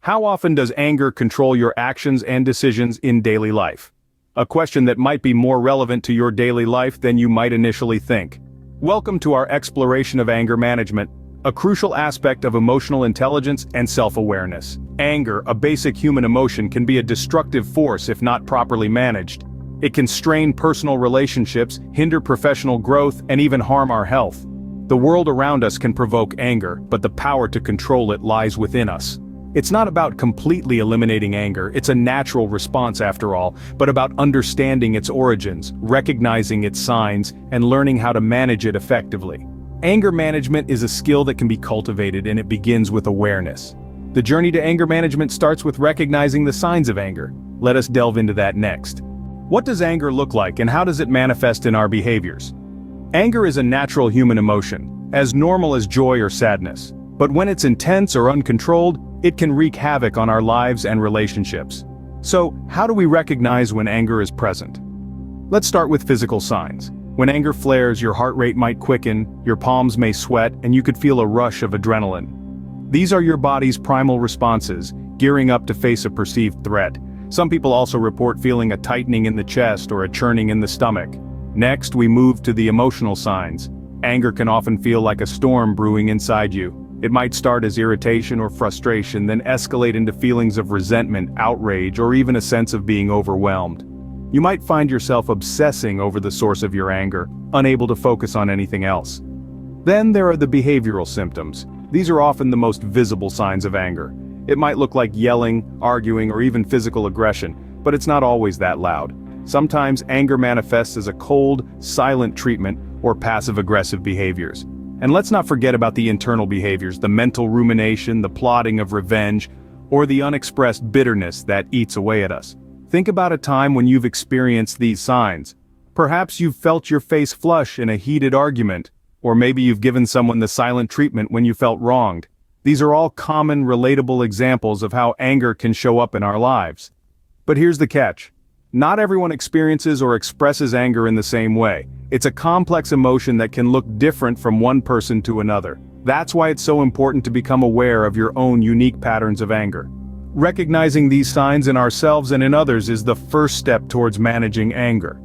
How often does anger control your actions and decisions in daily life? A question that might be more relevant to your daily life than you might initially think. Welcome to our exploration of anger management, a crucial aspect of emotional intelligence and self-awareness. Anger, a basic human emotion, can be a destructive force if not properly managed. It can strain personal relationships, hinder professional growth, and even harm our health. The world around us can provoke anger, but the power to control it lies within us. It's not about completely eliminating anger, it's a natural response after all, but about understanding its origins, recognizing its signs, and learning how to manage it effectively. Anger management is a skill that can be cultivated, and it begins with awareness. The journey to anger management starts with recognizing the signs of anger. Let us delve into that next. What does anger look like, and how does it manifest in our behaviors? Anger is a natural human emotion, as normal as joy or sadness. But when it's intense or uncontrolled, it can wreak havoc on our lives and relationships. So, how do we recognize when anger is present? Let's start with physical signs. When anger flares, your heart rate might quicken, your palms may sweat, and you could feel a rush of adrenaline. These are your body's primal responses, gearing up to face a perceived threat. Some people also report feeling a tightening in the chest or a churning in the stomach. Next, we move to the emotional signs. Anger can often feel like a storm brewing inside you. It might start as irritation or frustration, then escalate into feelings of resentment, outrage, or even a sense of being overwhelmed. You might find yourself obsessing over the source of your anger, unable to focus on anything else. Then there are the behavioral symptoms. These are often the most visible signs of anger. It might look like yelling, arguing, or even physical aggression, but it's not always that loud. Sometimes anger manifests as a cold, silent treatment or passive-aggressive behaviors. And let's not forget about the internal behaviors, the mental rumination, the plotting of revenge, or the unexpressed bitterness that eats away at us. Think about a time when you've experienced these signs. Perhaps you've felt your face flush in a heated argument, or maybe you've given someone the silent treatment when you felt wronged. These are all common, relatable examples of how anger can show up in our lives. But here's the catch. Not everyone experiences or expresses anger in the same way. It's a complex emotion that can look different from one person to another. That's why it's so important to become aware of your own unique patterns of anger. Recognizing these signs in ourselves and in others is the first step towards managing anger.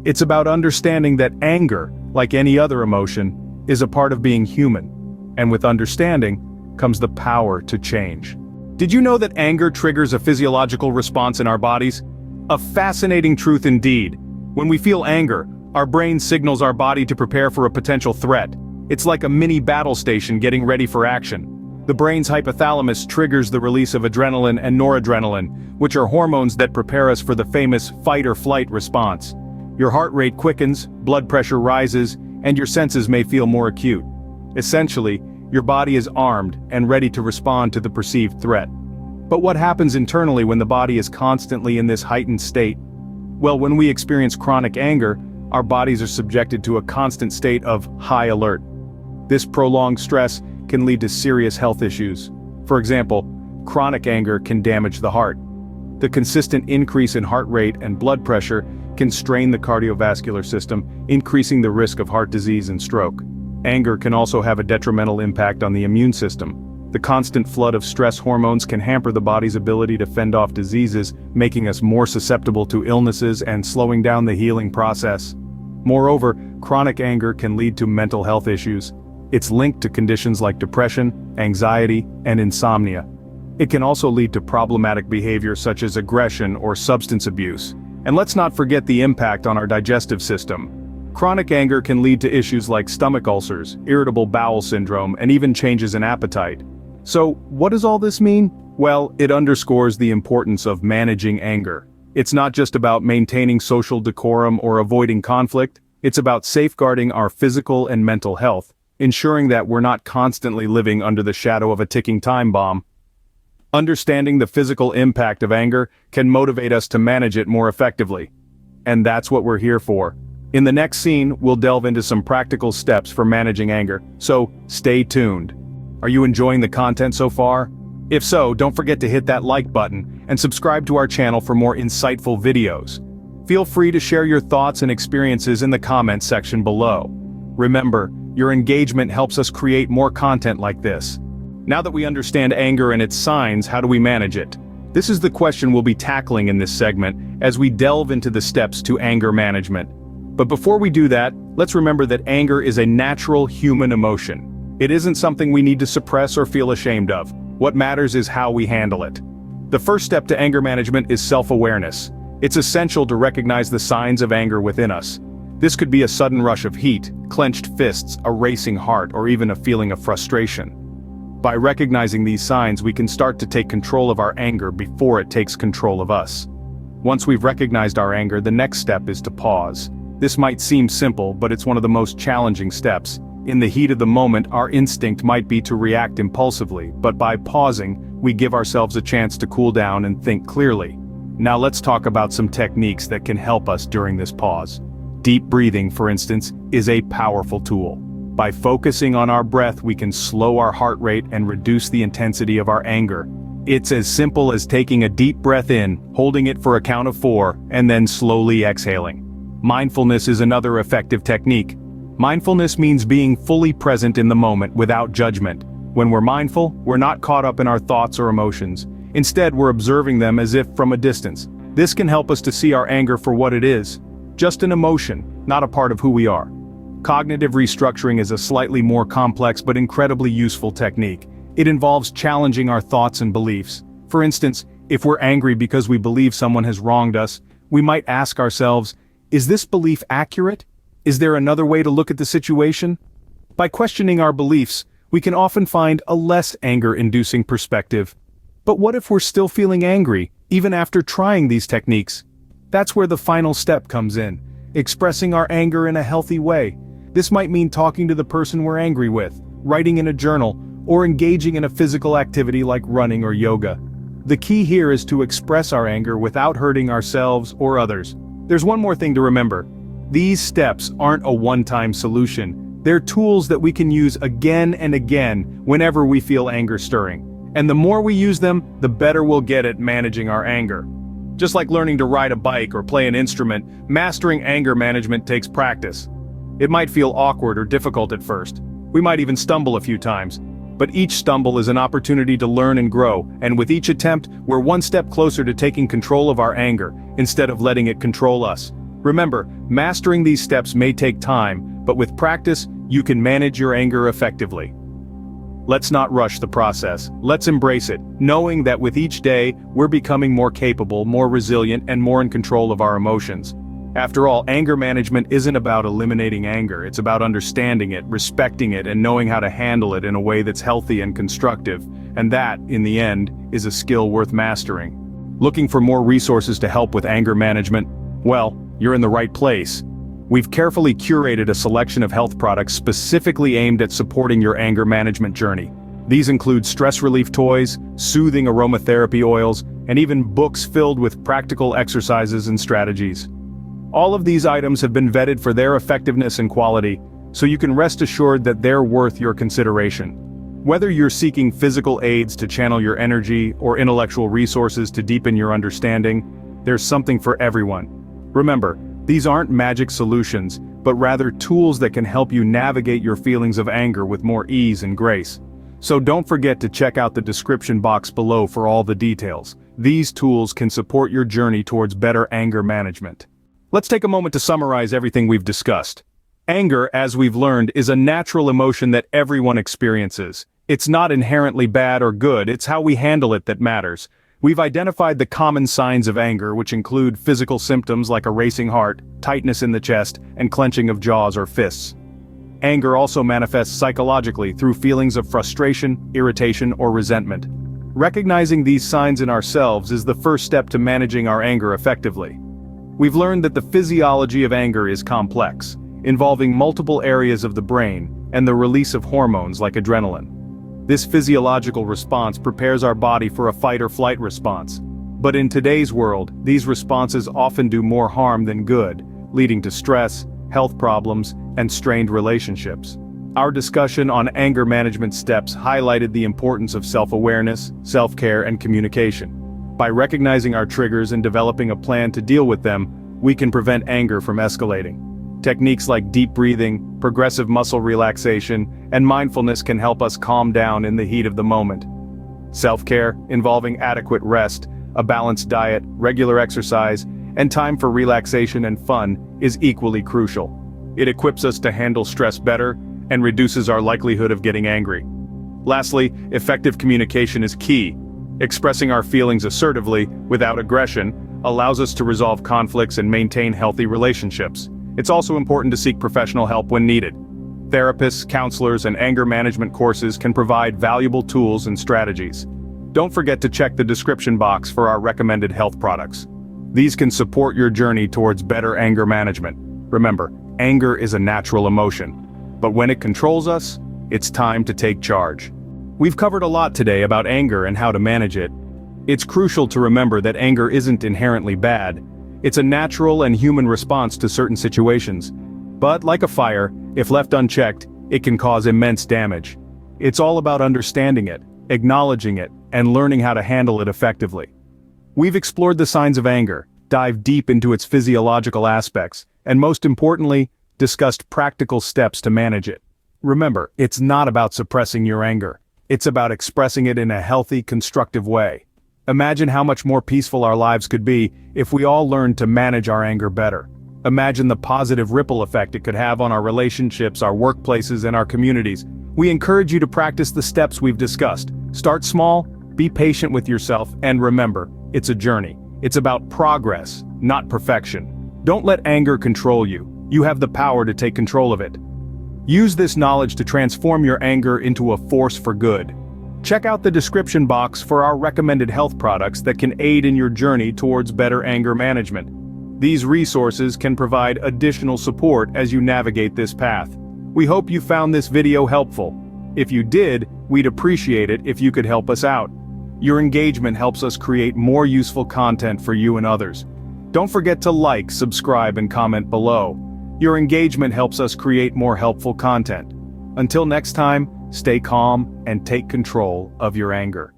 It's about understanding that anger, like any other emotion, is a part of being human. And with understanding comes the power to change. Did you know that anger triggers a physiological response in our bodies? A fascinating truth indeed. When we feel anger, our brain signals our body to prepare for a potential threat. It's like a mini battle station getting ready for action. The brain's hypothalamus triggers the release of adrenaline and noradrenaline, which are hormones that prepare us for the famous fight or flight response. Your heart rate quickens, blood pressure rises, and your senses may feel more acute. Essentially, your body is armed and ready to respond to the perceived threat. But what happens internally when the body is constantly in this heightened state? Well, when we experience chronic anger, our bodies are subjected to a constant state of high alert. This prolonged stress can lead to serious health issues. For example, chronic anger can damage the heart. The consistent increase in heart rate and blood pressure can strain the cardiovascular system, increasing the risk of heart disease and stroke. Anger can also have a detrimental impact on the immune system. The constant flood of stress hormones can hamper the body's ability to fend off diseases, making us more susceptible to illnesses and slowing down the healing process. Moreover, chronic anger can lead to mental health issues. It's linked to conditions like depression, anxiety, and insomnia. It can also lead to problematic behavior such as aggression or substance abuse. And let's not forget the impact on our digestive system. Chronic anger can lead to issues like stomach ulcers, irritable bowel syndrome, and even changes in appetite. So, what does all this mean? Well, it underscores the importance of managing anger. It's not just about maintaining social decorum or avoiding conflict, it's about safeguarding our physical and mental health, ensuring that we're not constantly living under the shadow of a ticking time bomb. Understanding the physical impact of anger can motivate us to manage it more effectively. And that's what we're here for. In the next scene, we'll delve into some practical steps for managing anger, so stay tuned. Are you enjoying the content so far? If so, don't forget to hit that like button and subscribe to our channel for more insightful videos. Feel free to share your thoughts and experiences in the comments section below. Remember, your engagement helps us create more content like this. Now that we understand anger and its signs, how do we manage it? This is the question we'll be tackling in this segment as we delve into the steps to anger management. But before we do that, let's remember that anger is a natural human emotion. It isn't something we need to suppress or feel ashamed of. What matters is how we handle it. The first step to anger management is self-awareness. It's essential to recognize the signs of anger within us. This could be a sudden rush of heat, clenched fists, a racing heart, or even a feeling of frustration. By recognizing these signs, we can start to take control of our anger before it takes control of us. Once we've recognized our anger, the next step is to pause. This might seem simple, but it's one of the most challenging steps. In the heat of the moment, our instinct might be to react impulsively, but by pausing, we give ourselves a chance to cool down and think clearly. Now let's talk about some techniques that can help us during this pause. Deep breathing, for instance, is a powerful tool. By focusing on our breath, we can slow our heart rate and reduce the intensity of our anger. It's as simple as taking a deep breath in, holding it for a count of 4, and then slowly exhaling. Mindfulness is another effective technique. Mindfulness means being fully present in the moment without judgment. When we're mindful, we're not caught up in our thoughts or emotions. Instead, we're observing them as if from a distance. This can help us to see our anger for what it is. Just an emotion, not a part of who we are. Cognitive restructuring is a slightly more complex but incredibly useful technique. It involves challenging our thoughts and beliefs. For instance, if we're angry because we believe someone has wronged us, we might ask ourselves, is this belief accurate? Is there another way to look at the situation? By questioning our beliefs, we can often find a less anger-inducing perspective. But what if we're still feeling angry, even after trying these techniques? That's where the final step comes in, expressing our anger in a healthy way. This might mean talking to the person we're angry with, writing in a journal, or engaging in a physical activity like running or yoga. The key here is to express our anger without hurting ourselves or others. There's one more thing to remember. These steps aren't a one-time solution. They're tools that we can use again and again whenever we feel anger stirring. And the more we use them, the better we'll get at managing our anger. Just like learning to ride a bike or play an instrument, mastering anger management takes practice. It might feel awkward or difficult at first. We might even stumble a few times. But each stumble is an opportunity to learn and grow, and with each attempt, we're one step closer to taking control of our anger, instead of letting it control us. Remember, mastering these steps may take time, but with practice, you can manage your anger effectively. Let's not rush the process. Let's embrace it, knowing that with each day, we're becoming more capable, more resilient, and more in control of our emotions. After all, anger management isn't about eliminating anger, it's about understanding it, respecting it, and knowing how to handle it in a way that's healthy and constructive. And that, in the end, is a skill worth mastering. Looking for more resources to help with anger management? Well, you're in the right place. We've carefully curated a selection of health products specifically aimed at supporting your anger management journey. These include stress relief toys, soothing aromatherapy oils, and even books filled with practical exercises and strategies. All of these items have been vetted for their effectiveness and quality, so you can rest assured that they're worth your consideration. Whether you're seeking physical aids to channel your energy or intellectual resources to deepen your understanding, there's something for everyone. Remember, these aren't magic solutions, but rather tools that can help you navigate your feelings of anger with more ease and grace. So don't forget to check out the description box below for all the details. These tools can support your journey towards better anger management. Let's take a moment to summarize everything we've discussed. Anger, as we've learned, is a natural emotion that everyone experiences. It's not inherently bad or good, it's how we handle it that matters. We've identified the common signs of anger, which include physical symptoms like a racing heart, tightness in the chest, and clenching of jaws or fists. Anger also manifests psychologically through feelings of frustration, irritation, or resentment. Recognizing these signs in ourselves is the first step to managing our anger effectively. We've learned that the physiology of anger is complex, involving multiple areas of the brain and the release of hormones like adrenaline. This physiological response prepares our body for a fight-or-flight response. But in today's world, these responses often do more harm than good, leading to stress, health problems, and strained relationships. Our discussion on anger management steps highlighted the importance of self-awareness, self-care, and communication. By recognizing our triggers and developing a plan to deal with them, we can prevent anger from escalating. Techniques like deep breathing, progressive muscle relaxation, and mindfulness can help us calm down in the heat of the moment. Self-care, involving adequate rest, a balanced diet, regular exercise, and time for relaxation and fun, is equally crucial. It equips us to handle stress better and reduces our likelihood of getting angry. Lastly, effective communication is key. Expressing our feelings assertively, without aggression, allows us to resolve conflicts and maintain healthy relationships. It's also important to seek professional help when needed. Therapists, counselors, and anger management courses can provide valuable tools and strategies. Don't forget to check the description box for our recommended health products. These can support your journey towards better anger management. Remember, anger is a natural emotion, but when it controls us, it's time to take charge. We've covered a lot today about anger and how to manage it. It's crucial to remember that anger isn't inherently bad. It's a natural and human response to certain situations. But like a fire, if left unchecked, it can cause immense damage. It's all about understanding it, acknowledging it, and learning how to handle it effectively. We've explored the signs of anger, dived deep into its physiological aspects, and most importantly, discussed practical steps to manage it. Remember, it's not about suppressing your anger. It's about expressing it in a healthy, constructive way. Imagine how much more peaceful our lives could be if we all learned to manage our anger better. Imagine the positive ripple effect it could have on our relationships, our workplaces, and our communities. We encourage you to practice the steps we've discussed. Start small, be patient with yourself, and remember, it's a journey. It's about progress, not perfection. Don't let anger control you. You have the power to take control of it. Use this knowledge to transform your anger into a force for good. Check out the description box for our recommended health products that can aid in your journey towards better anger management. These resources can provide additional support as you navigate this path. We hope you found this video helpful. If you did, we'd appreciate it if you could help us out. Your engagement helps us create more useful content for you and others. Don't forget to like, subscribe, and comment below. Your engagement helps us create more helpful content. Until next time, stay calm and take control of your anger.